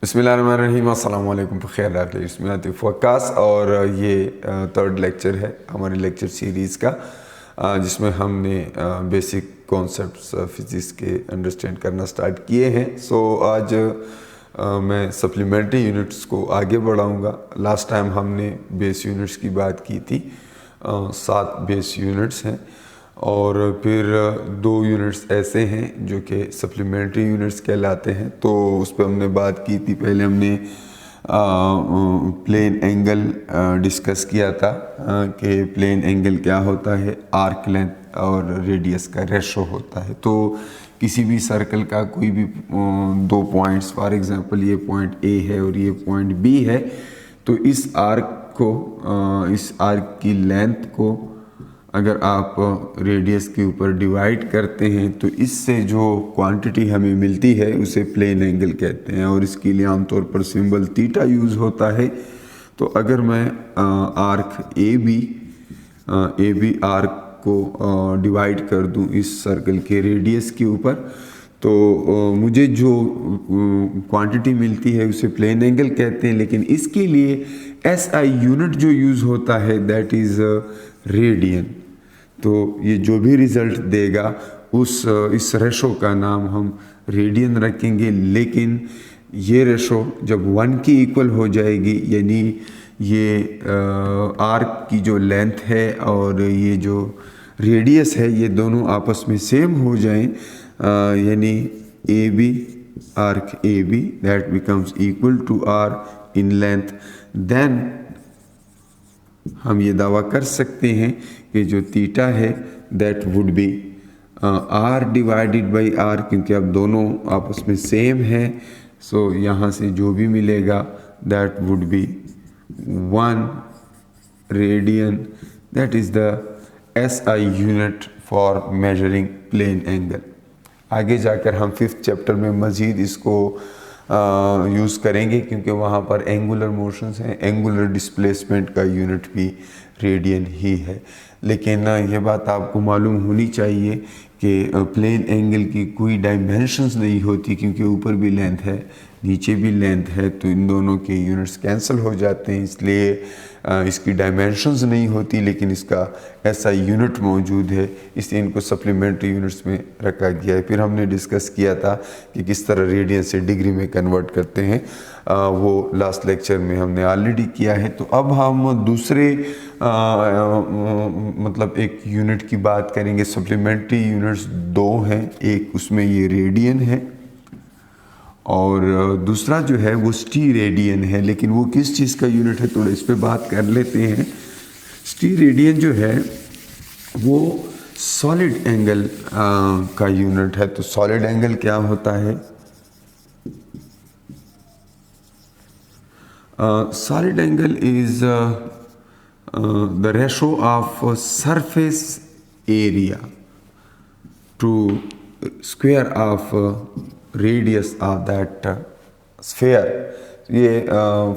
बिस्मिल्लाहिर्रहमानिर्रहीम, अस्सलाम वालेकुम। खैर इसमें आतिफ वक्कास और ये थर्ड लेक्चर है हमारी लेक्चर सीरीज़ का, जिसमें हमने बेसिक कॉन्सेप्ट्स फिज़िक्स के अंडरस्टैंड करना स्टार्ट किए हैं। आज मैं सप्लीमेंट्री यूनिट्स को आगे बढ़ाऊंगा। लास्ट टाइम हमने बेस यूनिट्स की बात की थी। 7 बेस यूनिट्स हैं और फिर 2 यूनिट्स ऐसे हैं जो कि सप्लीमेंट्री यूनिट्स कहलाते हैं। तो उस पर हमने बात की थी। पहले हमने प्लेन एंगल डिस्कस किया था कि प्लेन एंगल क्या होता है, आर्क लेंथ और रेडियस का रेशो होता है। तो किसी भी सर्कल का कोई भी 2 पॉइंट्स, फॉर एग्जांपल ये पॉइंट ए है और ये पॉइंट बी है, तो इस आर्क की लेंथ को अगर आप रेडियस के ऊपर डिवाइड करते हैं तो इससे जो क्वांटिटी हमें मिलती है उसे प्लेन एंगल कहते हैं और इसके लिए आमतौर पर सिंबल थीटा यूज़ होता है। तो अगर मैं आर्क ए बी आर्क को डिवाइड कर दूं इस सर्कल के रेडियस के ऊपर, तो मुझे जो क्वांटिटी मिलती है उसे प्लेन एंगल कहते हैं। लेकिन इसके लिए SI यूनिट जो यूज़ होता है दैट इज़ रेडियन। तो ये जो भी रिज़ल्ट देगा इस रेशो का नाम हम रेडियन रखेंगे। लेकिन ये रेशो जब 1 की इक्वल हो जाएगी, यानी ये आर्क की जो लेंथ है और ये जो रेडियस है ये दोनों आपस में सेम हो जाएं, यानी arc A B that becomes equal to R in length, then हम ये दावा कर सकते हैं कि जो थीटा है that would be R divided by R, क्योंकि अब दोनों आपस में सेम हैं। सो यहाँ से जो भी मिलेगा that would be 1 radian, that is the SI unit for measuring plane angle. आगे जाकर हम 5th चैप्टर में मज़ीद इसको यूज़ करेंगे, क्योंकि वहाँ पर एंगुलर मोशंस हैं। एंगुलर डिस्प्लेसमेंट का यूनिट भी रेडियन ही है। लेकिन ये बात आपको मालूम होनी चाहिए कि प्लेन एंगल की कोई डायमेंशंस नहीं होती, क्योंकि ऊपर भी लेंथ है नीचे भी लेंथ है, तो इन दोनों के यूनिट्स कैंसिल हो जाते हैं, इसलिए इसकी डायमेंशंस नहीं होती। लेकिन इसका ऐसा यूनिट मौजूद है, इसलिए इनको सप्लीमेंट्री यूनिट्स में रखा गया है। फिर हमने डिस्कस किया था कि किस तरह रेडियन से डिग्री में कन्वर्ट करते हैं, वो लास्ट लेक्चर में हमने ऑलरेडी किया है। तो अब हम दूसरे मतलब एक यूनिट की बात करेंगे। सप्लीमेंट्री यूनिट्स 2 हैं, एक उसमें ये रेडियन है और दूसरा जो है वो स्टीरेडियन है। लेकिन वो किस चीज़ का यूनिट है, थोड़ा इस पे बात कर लेते हैं। स्टीरेडियन जो है वो सॉलिड एंगल का यूनिट है। तो सॉलिड एंगल क्या होता है? Solid angle is the ratio of surface area to square of radius of that sphere. ये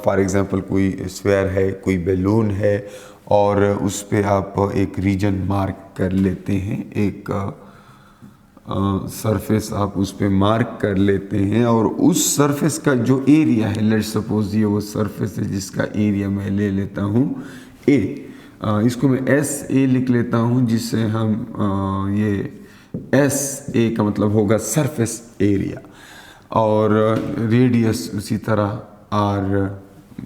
फॉर एग्जांपल कोई स्फेयर है, कोई बैलून है और उस पे आप एक रीजन मार्क कर लेते हैं, एक सरफेस आप उस पे मार्क कर लेते हैं और उस सरफेस का जो एरिया है, लेट्स सपोज ये वो सरफेस है जिसका एरिया मैं ले लेता हूँ ए, इसको मैं SA लिख लेता हूँ, जिससे हम ये SA का मतलब होगा सरफेस एरिया और रेडियस उसी तरह R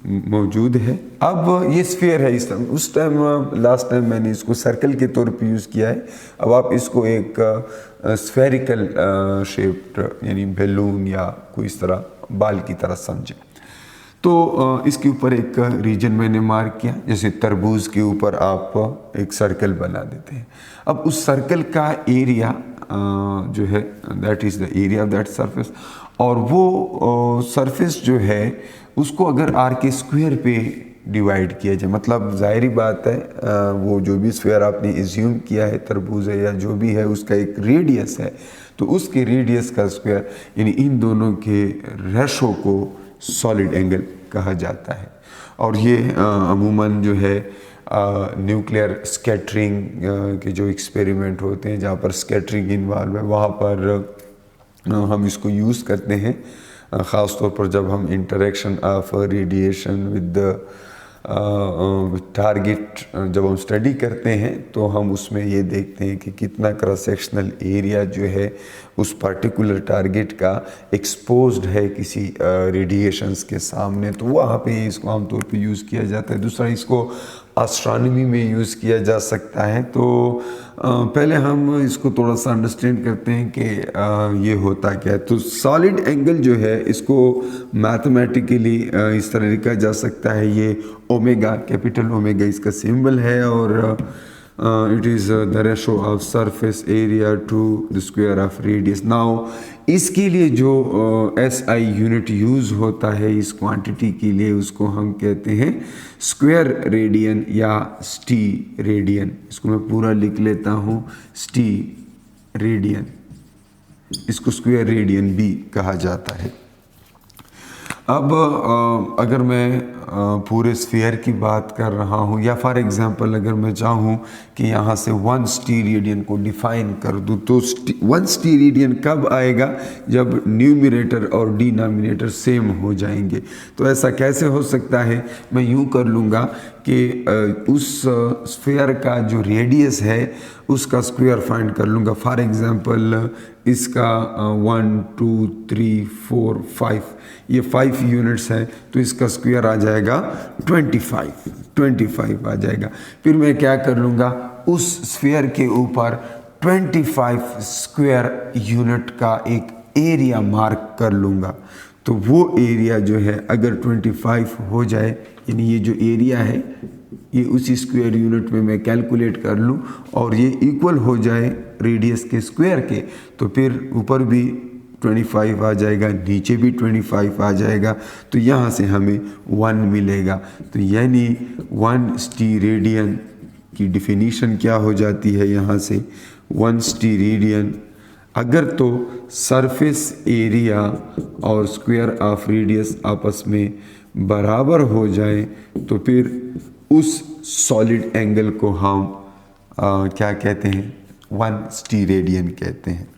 मौजूद है। अब ये स्फीयर है, इस टाइम उस टाइम लास्ट टाइम मैंने इसको सर्कल के तौर पे यूज़ किया है। अब आप इसको एक स्फेरिकल शेप्ड यानी बैलून या कोई इस तरह बाल की तरह समझें। तो इसके ऊपर एक रीजन मैंने मार्क किया, जैसे तरबूज के ऊपर आप एक सर्कल बना देते हैं। अब उस सर्कल का एरिया जो है that is the area of that surface, और वो सरफेस जो है उसको अगर R के स्क्वायर पे डिवाइड किया जाए, मतलब ज़ाहिरी बात है वो जो भी स्फीयर आपने एज्यूम किया है, तरबूज है या जो भी है, उसका एक रेडियस है, तो उसके रेडियस का स्क्वायर यानी इन दोनों के रेशो को सॉलिड एंगल कहा जाता है। और ये अमूमन जो है न्यूक्लियर स्कैटरिंग के जो एक्सपेरिमेंट होते हैं जहाँ पर स्कैटरिंग इन्वॉल्व है, वहाँ पर हम इसको यूज़ करते हैं ख़ास तौर पर जब हम interaction of radiation with target जब हम स्टडी करते हैं तो हम उसमें ये देखते हैं कि कितना क्रॉस सेक्शनल एरिया जो है उस पर्टिकुलर टारगेट का एक्सपोज्ड है किसी रेडिएशंस के सामने, तो वहाँ पे इसको आमतौर पे यूज़ किया जाता है। दूसरा, इसको एस्ट्रोनॉमी में यूज़ किया जा सकता है। तो पहले हम इसको थोड़ा सा अंडरस्टैंड करते हैं कि ये होता क्या है। तो सॉलिड एंगल जो है इसको मैथमेटिकली इस तरह लिखा जा सकता है, ये ओमेगा, कैपिटल ओमेगा इसका सिंबल है, और it is the ratio of surface area to the square of radius. Now इसके लिए जो SI यूनिट यूज़ होता है इस क्वांटिटी के लिए, उसको हम कहते हैं स्क्वायर रेडियन या स्टी रेडियन। इसको मैं पूरा लिख लेता हूँ, स्टी रेडियन, इसको स्क्वायर रेडियन भी कहा जाता है। अब अगर मैं पूरे स्फीयर की बात कर रहा हूँ, या फॉर एग्जांपल अगर मैं चाहूँ कि यहाँ से 1 स्टीरेडियन को डिफाइन कर दूँ, तो 1 स्टीरेडियन कब आएगा? जब न्यूमरेटर और डिनोमिनेटर सेम हो जाएंगे। तो ऐसा कैसे हो सकता है? मैं यूँ कर लूँगा कि उस स्फीयर का जो रेडियस है उसका स्क्वायर फाइंड कर लूँगा। फॉर एग्जांपल इसका 1 2 3 4 5, ये 5 यूनिट्स है, तो इसका स्क्वायर आ जाएगा 25 आ जाएगा। फिर मैं क्या कर लूँगा, उस स्फीयर के ऊपर 25 स्क्वायर यूनिट का एक एरिया मार्क कर लूँगा। तो वो एरिया जो है अगर 25 हो जाए, यानी ये जो एरिया है ये उसी स्क्वायर यूनिट में मैं कैलकुलेट कर लूँ और ये इक्वल हो जाए रेडियस के स्क्वायर के, तो फिर ऊपर भी 25 आ जाएगा, नीचे भी 25 आ जाएगा, तो यहाँ से हमें 1 मिलेगा। तो यानी 1 स्टीरेडियन की डिफिनीशन क्या हो जाती है यहाँ से? 1 स्टीरेडियन अगर तो सरफेस एरिया और स्क्वायर ऑफ रेडियस आपस में बराबर हो जाए तो फिर उस सॉलिड एंगल को हम क्या कहते हैं? 1 स्टीरेडियन कहते हैं।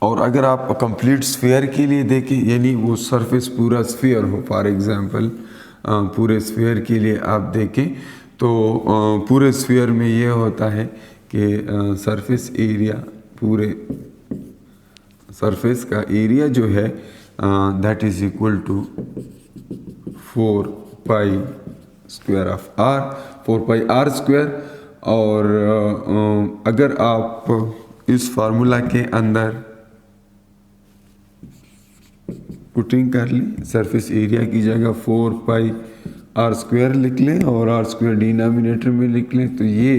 और अगर आप कंप्लीट स्फीयर के लिए देखें, यानी वो सरफेस पूरा स्फीयर हो, फॉर एग्जांपल पूरे स्फीयर के लिए आप देखें तो पूरे स्फीयर में ये होता है कि सरफेस एरिया, पूरे सरफेस का एरिया जो है that is equal to 4 pi square of R, 4 pi R square. और अगर आप इस फार्मूला के अंदर पुटिंग कर लें, सरफेस एरिया की जगह 4 पाई आर स्क्वायर लिख लें और आर स्क्वायर डिनोमिनेटर में लिख लें, तो ये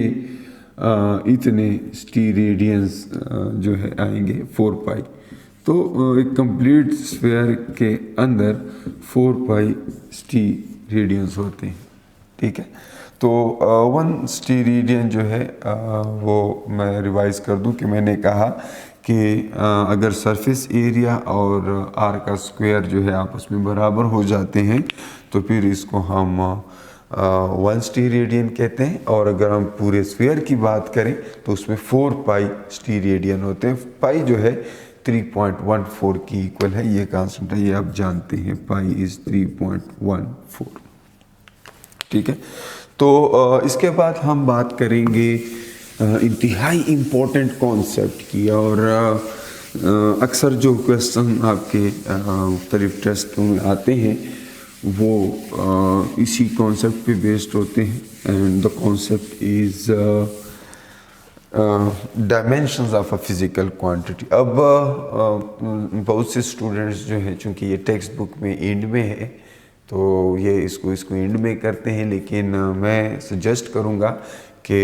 इतने स्टीरेडियंस जो है आएंगे 4 पाई। तो एक कंप्लीट स्फीयर के अंदर 4 पाई स्टीरेडियंस होते हैं, ठीक है। तो 1 स्टीरेडियन जो है वो मैं रिवाइज कर दूं कि मैंने कहा कि अगर सरफेस एरिया और आर का स्क्वायर जो है आपस में बराबर हो जाते हैं तो फिर इसको हम 1 स्टीरेडियन कहते हैं। और अगर हम पूरे स्फीयर की बात करें तो उसमें 4 पाई स्टीरेडियन होते हैं। पाई जो है 3.14 की इक्वल है, ये कांस्टेंट है, ये आप जानते हैं, पाई इज 3.14, ठीक है। तो इसके बाद हम बात करेंगे इंतहाई इम्पोर्टेंट कॉन्सेप्ट की। और अक्सर जो क्वेश्चन आपके मुख्तलिफ टेस्टों में आते हैं वो इसी कॉन्सेप्ट पे बेस्ड होते हैं। And the concept is dimensions of a physical quantity. अब बहुत से स्टूडेंट्स जो हैं, चूँकि ये टेक्स्ट बुक में एंड में है तो ये इसको एंड में करते हैं, लेकिन मैं सजेस्ट करूँगा कि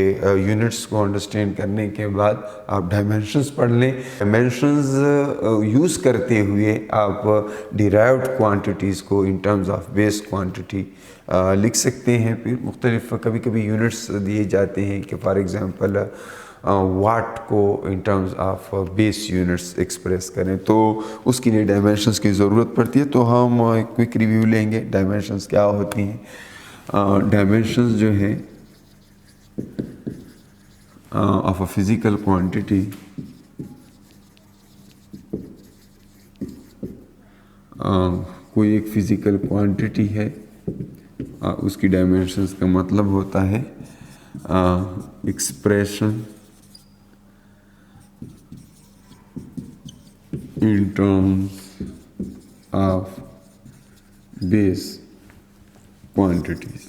यूनिट्स को अंडरस्टैंड करने के बाद आप डायमेंशंस पढ़ लें। डायमेंशंस यूज़ करते हुए आप डिराइव्ड क्वांटिटीज़ को in terms of base quantity लिख सकते हैं। फिर मुख्तलिफ कभी कभी यूनिट्स दिए जाते हैं कि फॉर एग्ज़ाम्पल वाट को in terms of base units express करें, तो उसके लिए डायमेंशंस की ज़रूरत पड़ती है। तो हम क्विक रिव्यू लेंगे डायमेंशंस क्या होती हैं। डायमेंशंस जो हैं of a physical quantity कोई एक फिजिकल क्वांटिटी है, उसकी डायमेंशंस का मतलब होता है expression in terms of base quantities.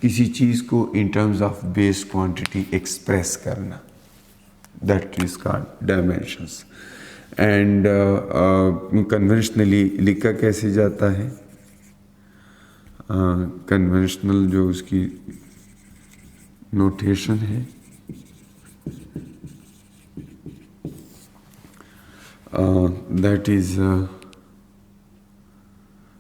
किसी चीज़ को in terms of base quantity express करना, that is called dimensions. And conventionally लिखा कैसे जाता है? कन्वेंशनल जो उसकी नोटेशन है, दैट इज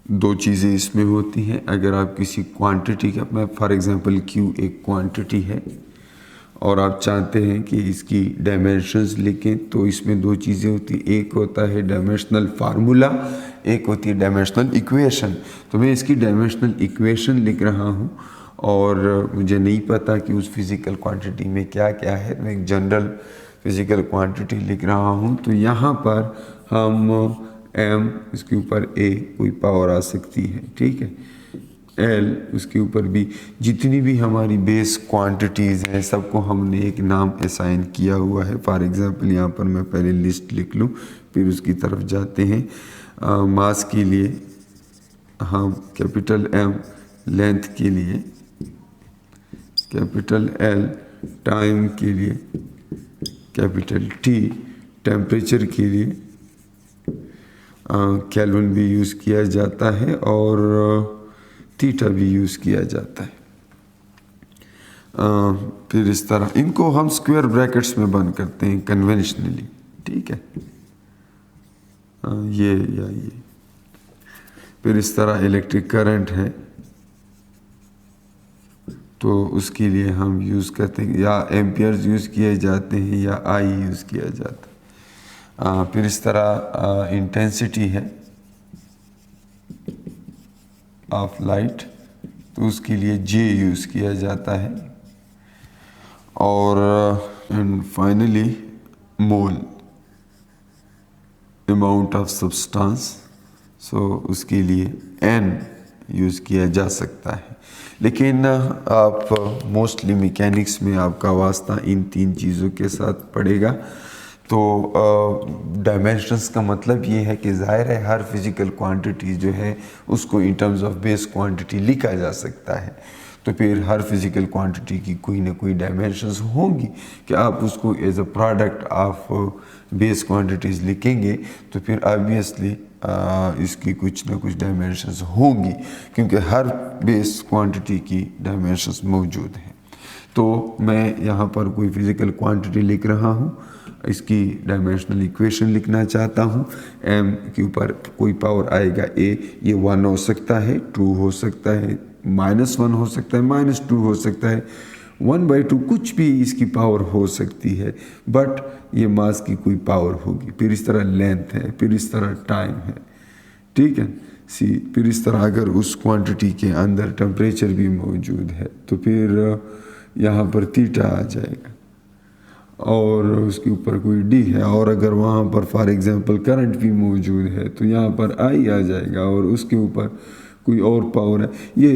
दो चीज़ें इसमें होती हैं। अगर आप किसी क्वांटिटी का, मैं फॉर एग्जांपल Q एक क्वांटिटी है और आप चाहते हैं कि इसकी डायमेंशंस लिखें, तो इसमें दो चीज़ें होती हैं, एक होता है डायमेंशनल फार्मूला, एक होती है डायमेंशनल इक्वेशन। तो मैं इसकी डायमेंशनल इक्वेशन लिख रहा हूँ और मुझे नहीं पता कि उस फिज़िकल क्वांटिटी में क्या क्या है, मैं एक जनरल फिज़िकल क्वांटिटी लिख रहा हूँ। तो यहाँ पर हम m, इसके ऊपर a कोई पावर आ सकती है, ठीक है, L उसके ऊपर भी, जितनी भी हमारी बेस क्वांटिटीज़ हैं सबको हमने एक नाम असाइन किया हुआ है। फॉर एग्जांपल यहाँ पर मैं पहले लिस्ट लिख लूँ, फिर उसकी तरफ जाते हैं। मास के लिए हम कैपिटल M, लेंथ के लिए कैपिटल L, टाइम के लिए कैपिटल T, टेम्परेचर के लिए केल्विन भी यूज़ किया जाता है और थीटा भी यूज़ किया जाता है। फिर इस तरह इनको हम स्क्वायर ब्रैकेट्स में बंद करते हैं कन्वेंशनली, ठीक है, ये या ये। फिर इस तरह इलेक्ट्रिक करंट है तो उसके लिए हम यूज़ करते हैं या एम्पियर्स यूज़ किए जाते हैं या आई यूज़ किया जाता है। फिर इस तरह इंटेंसिटी है ऑफ लाइट, तो उसके लिए J यूज़ किया जाता है। और and finally mole, amount of substance, so उसके लिए N यूज़ किया जा सकता है। लेकिन आप मोस्टली मैकेनिक्स में आपका वास्ता इन तीन चीज़ों के साथ पड़ेगा। तो डायमेंशंस का मतलब ये है कि ज़ाहिर है हर फिज़िकल क्वांटिटी जो है उसको इन टर्म्स ऑफ बेस क्वांटिटी लिखा जा सकता है। तो फिर हर फिज़िकल क्वांटिटी की कोई ना कोई डायमेंशंस होंगी कि आप उसको as a product of base quantities लिखेंगे, तो फिर ऑब्वियसली इसकी कुछ ना कुछ डायमेंशंस होंगी, क्योंकि हर बेस क्वांटिटी की डायमेंशंस मौजूद हैं। तो मैं यहाँ पर कोई फिज़िकल क्वांटिटी लिख रहा हूँ, इसकी डायमेंशनल इक्वेशन लिखना चाहता हूँ। m के ऊपर कोई पावर आएगा a, ये 1 हो सकता है, 2 हो सकता है, -1 हो सकता है, -2 हो सकता है, 1/2 कुछ भी इसकी पावर हो सकती है, बट ये मास की कोई पावर होगी। फिर इस तरह लेंथ है, फिर इस तरह टाइम है, ठीक है, सी। फिर इस तरह अगर उस क्वांटिटी के अंदर टेम्परेचर भी मौजूद है तो फिर यहाँ पर थीटा आ जाएगा और उसके ऊपर कोई डी है, और अगर वहाँ पर फॉर एग्जांपल करंट भी मौजूद है तो यहाँ पर आई आ जाएगा और उसके ऊपर कोई और पावर है। ये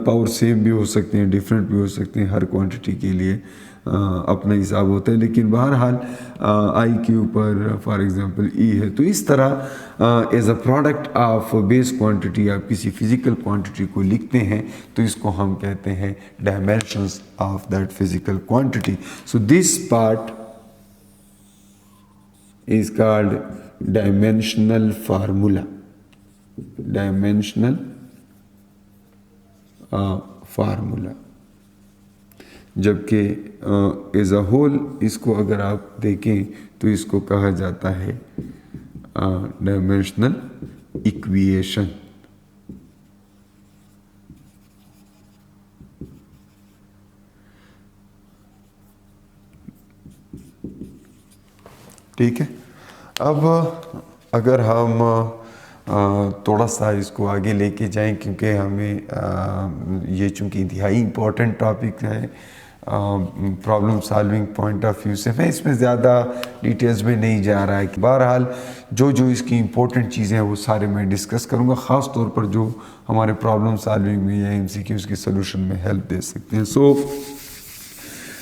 पावर सेम भी हो सकते हैं, डिफरेंट भी हो सकते हैं, हर क्वांटिटी के लिए अपना हिसाब होता है, लेकिन बहरहाल आई के ऊपर फॉर एग्जांपल ई है। तो इस तरह as a product of base quantity आप किसी फिजिकल क्वांटिटी को लिखते हैं तो इसको हम कहते हैं dimensions of that physical quantity. So this part is called dimensional formula, dimensional formula. जबकि एज अ होल इसको अगर आप देखें तो इसको कहा जाता है डायमेंशनल इक्वेशन। ठीक है। अब अगर हम थोड़ा सा इसको आगे लेके जाएं, क्योंकि हमें ये चूँकि इंतहाई इम्पोर्टेंट टॉपिक है problem solving point of view से, मैं इसमें ज़्यादा डिटेल्स में नहीं जा रहा है। कि बहरहाल जो जो इसकी इम्पोर्टेंट चीज़ें हैं वो सारे मैं डिस्कस करूँगा, ख़ास तौर पर जो हमारे प्रॉब्लम सॉल्विंग में या MCQs के सोल्यूशन में हेल्प दे सकते हैं। सो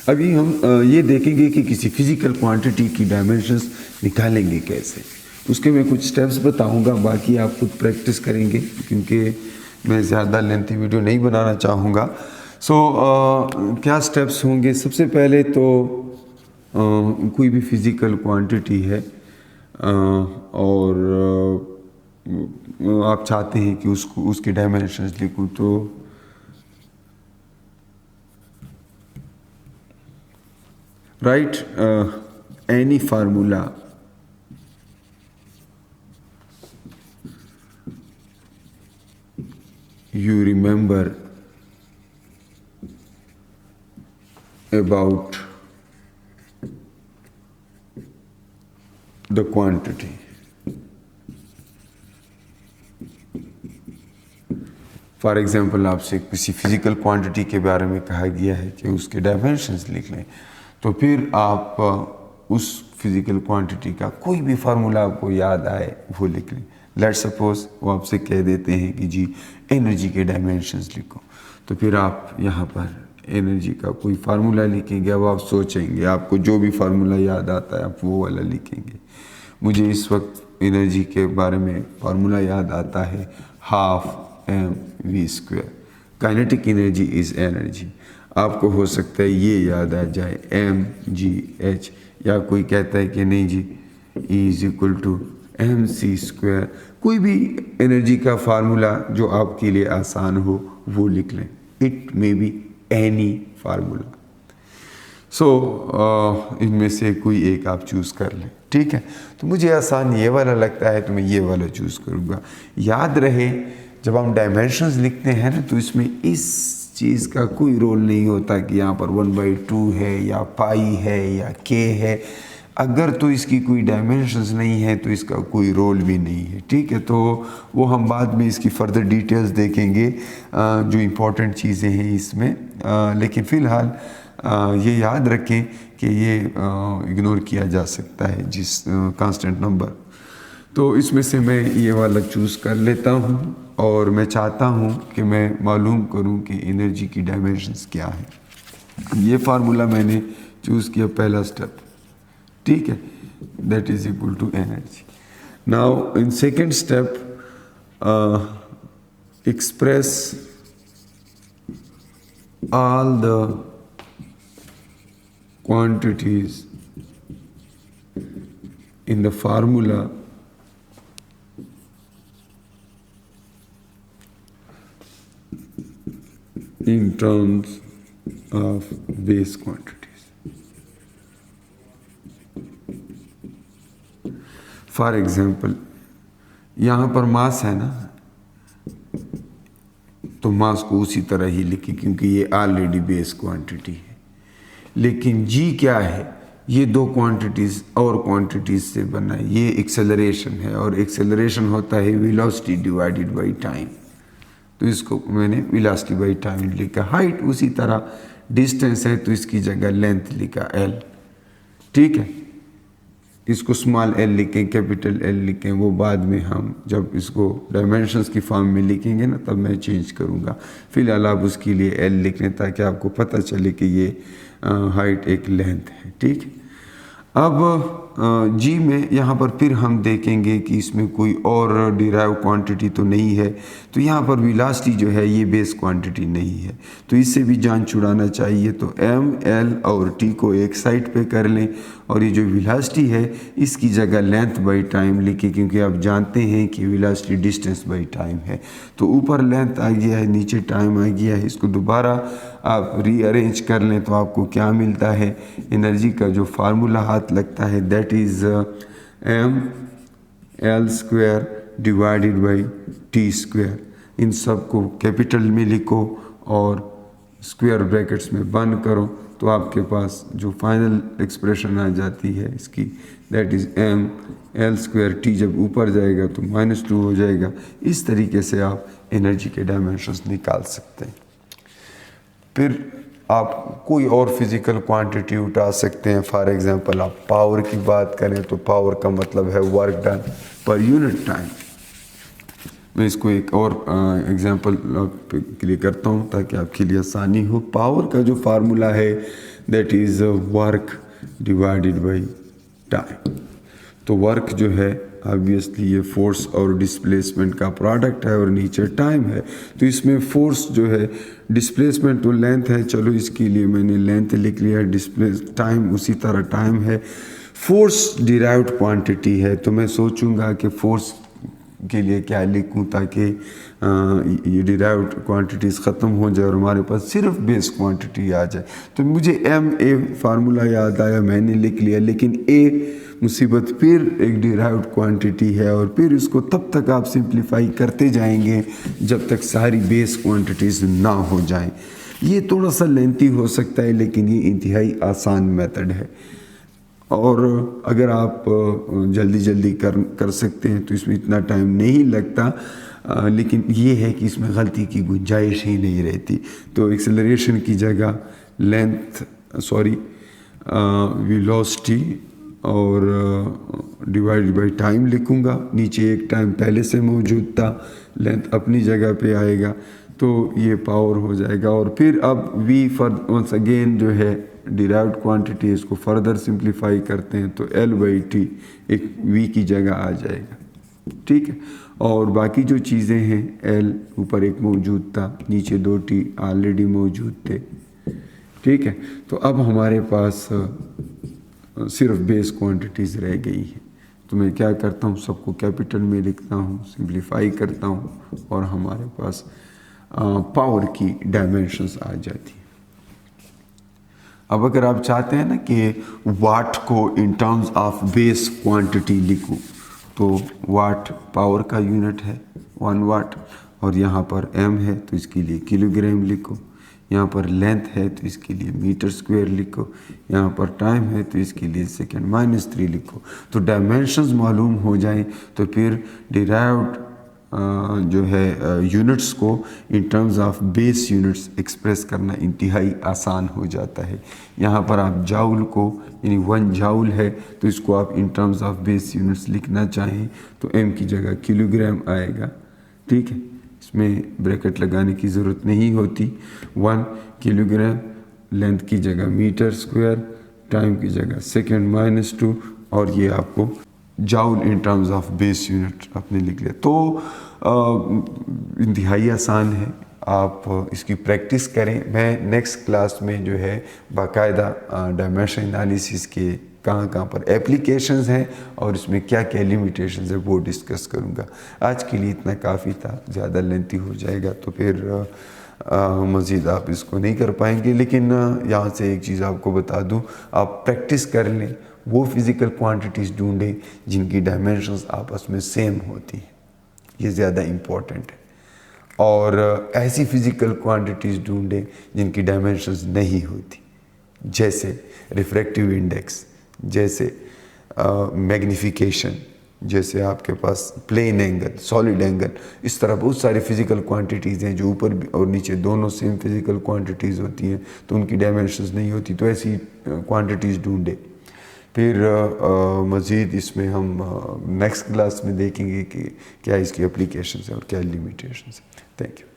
अभी हम ये देखेंगे कि किसी फिज़िकल क्वांटिटी की डायमेंशंस निकालेंगे कैसे। उसके मैं कुछ स्टेप्स बताऊंगा, बाकी आप खुद प्रैक्टिस करेंगे, क्योंकि मैं ज़्यादा लेंथी वीडियो नहीं बनाना चाहूँगा। सो क्या स्टेप्स होंगे? सबसे पहले तो कोई भी फिज़िकल क्वांटिटी है और आप चाहते हैं कि उसके डायमेंशंस लिखूँ, तो write any formula you remember about the quantity. For example आपसे किसी फिज़िकल क्वांटिटी के बारे में कहा गया है कि उसके डायमेंशंस लिख लें, तो फिर आप उस फिज़िकल क्वांटिटी का कोई भी फार्मूला आपको याद आए वो लिख लें। लेट्स सपोज वो आपसे कह देते हैं कि जी एनर्जी के डायमेंशंस लिखो, तो फिर आप यहाँ पर एनर्जी का कोई फार्मूला लिखेंगे। अब आप सोचेंगे, आपको जो भी फार्मूला याद आता है आप वो वाला लिखेंगे। मुझे इस वक्त एनर्जी के बारे में फार्मूला याद आता है ½ mv²। Kinetic energy is energy. आपको हो सकता है ये याद आ जाए mgh, या कोई कहता है कि नहीं जी E = mc²। कोई भी एनर्जी का फार्मूला जो आपके लिए आसान हो वो लिख लें। It may be any formula. So इनमें से कोई एक आप चूज़ कर लें, ठीक है। तो मुझे आसान ये वाला लगता है तो मैं ये वाला चूज़ करूँगा। याद रहे जब हम डायमेंशंस लिखते हैं ना, तो इसमें इस चीज़ का कोई रोल नहीं होता कि यहाँ पर 1/2 है या पाई है या k है। अगर तो इसकी कोई डायमेंशंस नहीं है तो इसका कोई रोल भी नहीं है, ठीक है। तो वो हम बाद में इसकी फर्दर डिटेल्स देखेंगे जो इम्पोर्टेंट चीज़ें हैं इसमें, लेकिन फ़िलहाल ये याद रखें कि ये इग्नोर किया जा सकता है जिस कांस्टेंट नंबर। तो इसमें से मैं ये वाला चूज़ कर लेता हूँ और मैं चाहता हूँ कि मैं मालूम करूँ कि एनर्जी की डायमेंशंस क्या है। ये फार्मूला मैंने चूज़ किया, पहला स्टेप, ठीक है, that is equal to energy. Now in second step express all the quantities in the formula in terms of base quantities. For example, यहाँ पर मास है ना, तो मास को उसी तरह ही लिखी क्योंकि ये ऑलरेडी बेस क्वांटिटी है। लेकिन जी क्या है, ये दो क्वांटिटीज़ और क्वांटिटीज़ से बना है। ये एक्सेलरेशन है और एक्सेलरेशन होता है वेलोसिटी डिवाइडेड बाय टाइम, तो इसको मैंने वेलोसिटी बाय टाइम लिखा। हाइट उसी तरह, डिस्टेंस है तो इसकी जगह लेंथ लिखा l, ठीक है। इसको स्मॉल l लिखें, कैपिटल L लिखें, वो बाद में हम जब इसको डायमेंशंस की फॉर्म में लिखेंगे ना तब मैं चेंज करूँगा। फिलहाल आप उसके लिए L लिख लें ताकि आपको पता चले कि ये हाइट एक लेंथ है, ठीक है। अब जी में यहाँ पर फिर हम देखेंगे कि इसमें कोई और डिराइव क्वांटिटी तो नहीं है, तो यहाँ पर वेलोसिटी जो है ये बेस क्वांटिटी नहीं है, तो इससे भी जान छुड़ाना चाहिए। तो m, l और t को एक साइड पे कर लें और ये जो वेलोसिटी है इसकी जगह लेंथ बाय टाइम लिखें, क्योंकि आप जानते हैं कि वेलोसिटी डिस्टेंस बाय टाइम है। तो ऊपर लेंथ आ गया है, नीचे टाइम आ गया है। इसको दोबारा आप रीअरेंज कर लें तो आपको क्या मिलता है, एनर्जी का जो फार्मूला हाथ लगता है that is ml² divided by t²। इन सब को कैपिटल में लिखो और स्क्वायर ब्रैकेट्स में बंद करो तो आपके पास जो फाइनल एक्सप्रेशन आ जाती है इसकी, that is M L square T, जब ऊपर जाएगा तो -2 हो जाएगा। इस तरीके से आप एनर्जी के डायमेंशंस निकाल सकते हैं। फिर आप कोई और फिज़िकल क्वांटिटी उठा सकते हैं। फॉर एग्जांपल आप पावर की बात करें तो पावर का मतलब है work done per unit time. मैं इसको एक और एग्जांपल के लिए करता हूँ ताकि आपके लिए आसानी हो। पावर का जो फार्मूला है that is work divided by time. तो वर्क जो है ऑब्वियसली ये फोर्स और डिस्प्लेसमेंट का प्रोडक्ट है और नीचे टाइम है। तो इसमें फोर्स जो है, डिस्प्लेसमेंट तो लेंथ है, चलो इसके लिए मैंने लेंथ लिख लिया, डिस्प्लेस टाइम उसी तरह टाइम है। फोर्स डिराइव्ड क्वांटिटी है, तो मैं सोचूंगा कि फोर्स के लिए क्या लिखूं ताकि ये डिराइव्ड क्वांटिटीज़ ख़त्म हो जाए और हमारे पास सिर्फ बेस क्वांटिटी आ जाए। तो मुझे एम ए फार्मूला याद आया, मैंने लिख लिया, लेकिन ए मुसीबत फिर एक डिराइव्ड क्वांटिटी है और फिर इसको तब तक आप सिंप्लीफाई करते जाएंगे जब तक सारी बेस क्वांटिटीज़ ना हो जाएं। ये थोड़ा सा लेंथी हो सकता है लेकिन ये इंतहाई आसान मेथड है और अगर आप जल्दी जल्दी कर सकते हैं तो इसमें इतना टाइम नहीं लगता, लेकिन ये है कि इसमें गलती की गुंजाइश ही नहीं रहती। तो एक्सेलरेशन की जगह लेंथ वेलोसिटी और डिवाइड बाय टाइम लिखूंगा। नीचे एक टाइम पहले से मौजूद था, लेंथ अपनी जगह पे आएगा, तो ये पावर हो जाएगा। और फिर अब v फॉर वंस अगेन जो है डिराइव्ड क्वांटिटी, इसको फर्दर सिंप्लीफाई करते हैं तो L/T एक v की जगह आ जाएगा, ठीक है। और बाकी जो चीज़ें हैं, L ऊपर एक मौजूद था, नीचे 2T ऑलरेडी मौजूद थे, ठीक है। तो अब हमारे पास सिर्फ बेस क्वांटिटीज़ रह गई हैं। तो मैं क्या करता हूँ, सबको कैपिटल में लिखता हूँ, सिंप्लीफाई करता हूँ और हमारे पास पावर की डायमेंशंस आ जाती हैं। अब अगर आप चाहते हैं ना कि वाट को in terms of base quantity लिखूं, तो वाट पावर का यूनिट है 1 वाट, और यहाँ पर m है तो इसके लिए किलोग्राम लिखो, यहाँ पर लेंथ है तो इसके लिए मीटर स्क्वायर लिखो, यहाँ पर टाइम है तो इसके लिए सेकेंड -3 लिखो। तो डायमेंशंस मालूम हो जाएं तो फिर डिराइव्ड जो है यूनिट्स को in terms of base units express करना इंतहाई आसान हो जाता है। यहाँ पर आप जाउल को, यानी 1 जाउल है तो इसको आप इन टर्म्स ऑफ बेस यूनिट्स लिखना चाहें तो m की जगह किलोग्राम आएगा, ठीक है। इसमें ब्रैकेट लगाने की ज़रूरत नहीं होती। 1 किलोग्राम, लेंथ की जगह मीटर स्क्वायर, टाइम की जगह सेकेंड -2, और ये आपको joule in terms of base unit आपने लिख लिया। तो इंतहाई आसान है, आप इसकी प्रैक्टिस करें। मैं नेक्स्ट क्लास में जो है बाकायदा डायमेंशन एनालिसिस के कहाँ पर एप्लीकेशंस हैं और इसमें क्या क्या लिमिटेशंस है वो डिस्कस करूँगा। आज के लिए इतना काफ़ी था, ज़्यादा लेंथी हो जाएगा तो फिर मज़ीद आप इसको नहीं कर पाएंगे। लेकिन यहाँ से एक चीज़ आपको बता दूँ, आप प्रैक्टिस कर लें, वो फिज़िकल क्वांटिटीज़ ढूंढें जिनकी डायमेंशंस आपस में सेम होती हैं, ये ज़्यादा इम्पॉर्टेंट है। और ऐसी फ़िज़िकल क्वांटिटीज़ ढूंढें जिनकी डायमेंशंस नहीं होती, जैसे रिफ्रैक्टिव इंडेक्स, जैसे मैग्नीफिकेशन, जैसे आपके पास प्लेन एंगल, सॉलिड एंगल। इस तरह बहुत सारी फ़िज़िकल क्वांटिटीज़ हैं जो ऊपर और नीचे दोनों सेम फ़िज़िकल क्वांटिटीज़ होती हैं तो उनकी डायमेंशंस नहीं होती, तो ऐसी क्वांटिटीज़ ढूंढें। फिर मज़ीद इसमें हम नेक्स्ट क्लास में देखेंगे कि क्या इसकी एप्लीकेशंस हैं और क्या लिमिटेशंस हैं। Thank you.